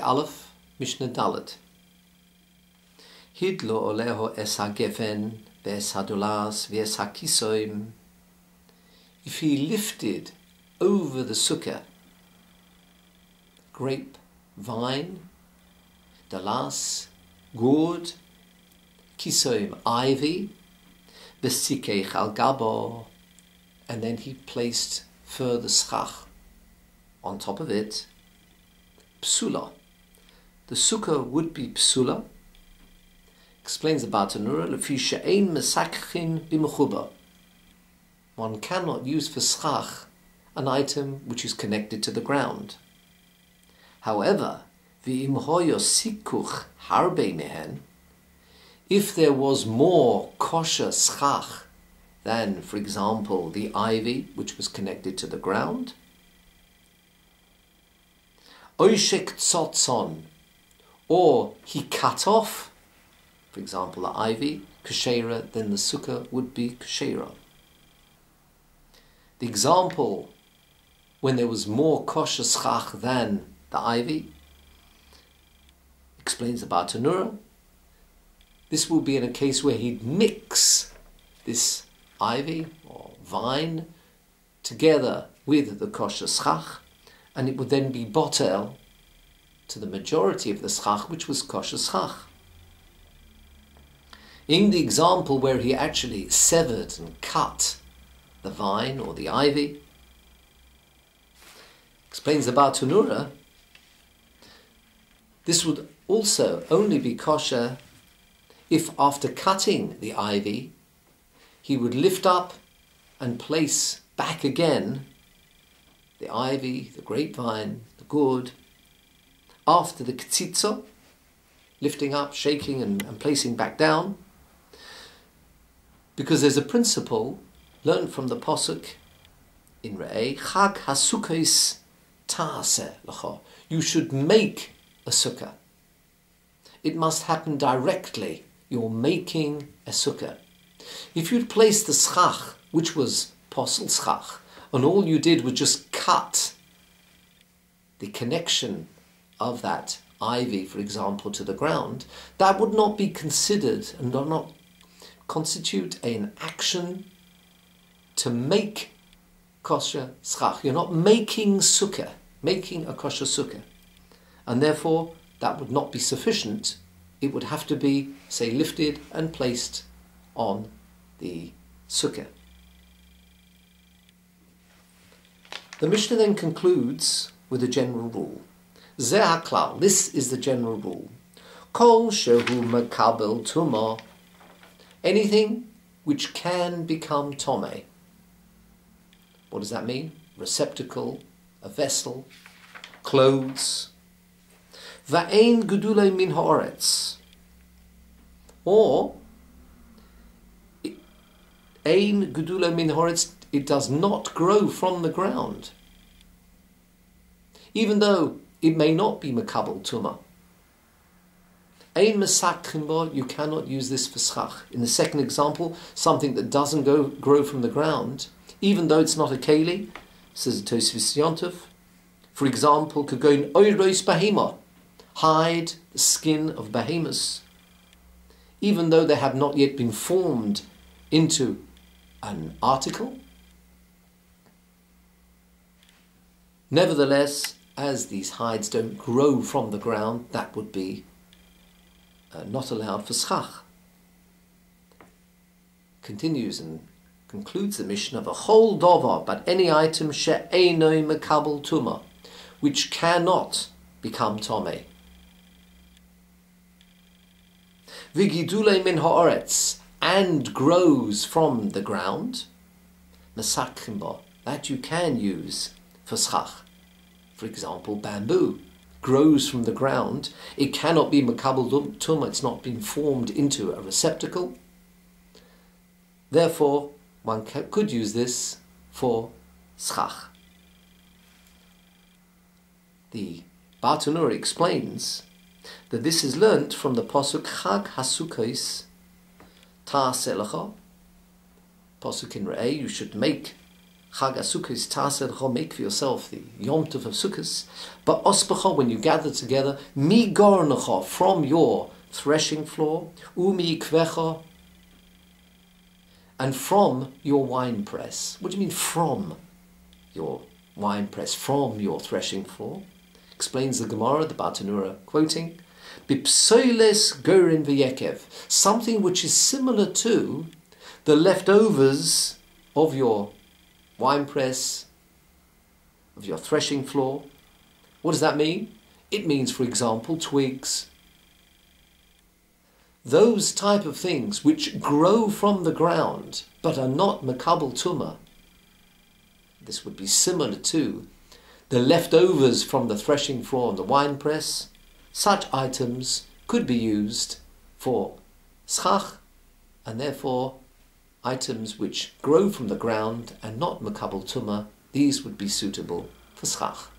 Aleph, Mishnah Dalet. Hidlo oleho es hagefen, ves hadulas, ves hakisoim. If he lifted over the sukkah grape, vine, dalas, gourd, kisoim, ivy, vesikech al gabo, and then he placed further schach on top of it, psula. The sukkah would be psula. Explains the Bartanura, lefi she'ein mesakhin b'mechuba. One cannot use for schach an item which is connected to the ground. However, v'im hoyo sikuch harbe mehen, if there was more kosher schach than, for example, the ivy which was connected to the ground, oishek tzotzon, or he cut off, for example, the ivy, kashera, then the sukkah would be kashera. The example when there was more kosher schach than the ivy, explains the Bartanura, this will be in a case where he'd mix this ivy or vine together with the kosher schach, and it would then be botel to the majority of the schach, which was kosher schach. In the example where he actually severed and cut the vine or the ivy, explains the Bartanura, this would also only be kosher if after cutting the ivy, he would lift up and place back again the ivy, the grapevine, the gourd, after the ktsitza, lifting up, shaking and placing back down, because there's a principle learned from the Pasuk in Re'eh, Chag HaSukkos Ta'aseh L'cho. You should make a sukkah. It must happen directly. You're making a sukkah. If you'd placed the schach, which was posel schach, and all you did was just cut the connection of that ivy, for example, to the ground, that would not be considered and would not constitute an action to make kosher schach. You're not making sukkah, making a kosher sukkah. And therefore, that would not be sufficient. It would have to be, say, lifted and placed on the sukkah. The Mishnah then concludes with a general rule. Zeh haklal, this is the general rule. Kol shehu makabel tumah, anything which can become tomeh. What does that mean? Receptacle, a vessel, clothes. Va'ein gedulei min ha'oretz, or ein gedulei min ha'oretz, it does not grow from the ground, even though it may not be makabel tumah. Ein mesakhin bo, you cannot use this for schach. In the second example, something that doesn't grow from the ground, even though it's not a keli, says Tosfos Yontov. For example, kagoin oiros behema, hide the skin of behemoths, even though they have not yet been formed into an article. Nevertheless, as these hides don't grow from the ground, that would be not allowed for schach. Continues and concludes the Mishnah of a whole dover, but any item she'enoi makabel tumah, which cannot become tomei. V'gidulei min ha'oretz, and grows from the ground, mesakhin bo, that you can use for schach. For example, bamboo grows from the ground. It cannot be makabel tumah, it's not been formed into a receptacle. Therefore, one could use this for schach. The Bartanura explains that this is learnt from the Pasuk Chag HaSukkos Ta'aseh L'cho. Pasuk in Re'eh, you should make Chag HaSukkos Taseh, make for yourself the Yom Tov of Sukkos. But Ospacha, when you gather together, Mi Gornecha, from your threshing floor, Umi Kvecha, and from your wine press. What do you mean from your wine press, from your threshing floor? Explains the Gemara, the Bartanura, quoting, Bipsoiles Gorin V'yekev, something which is similar to the leftovers of your wine press, of your threshing floor. What does that mean? It means, for example, twigs. Those type of things which grow from the ground but are not makabel tumah. This would be similar to the leftovers from the threshing floor and the wine press. Such items could be used for schach, and therefore items which grow from the ground and not makabel tumah, these would be suitable for schach.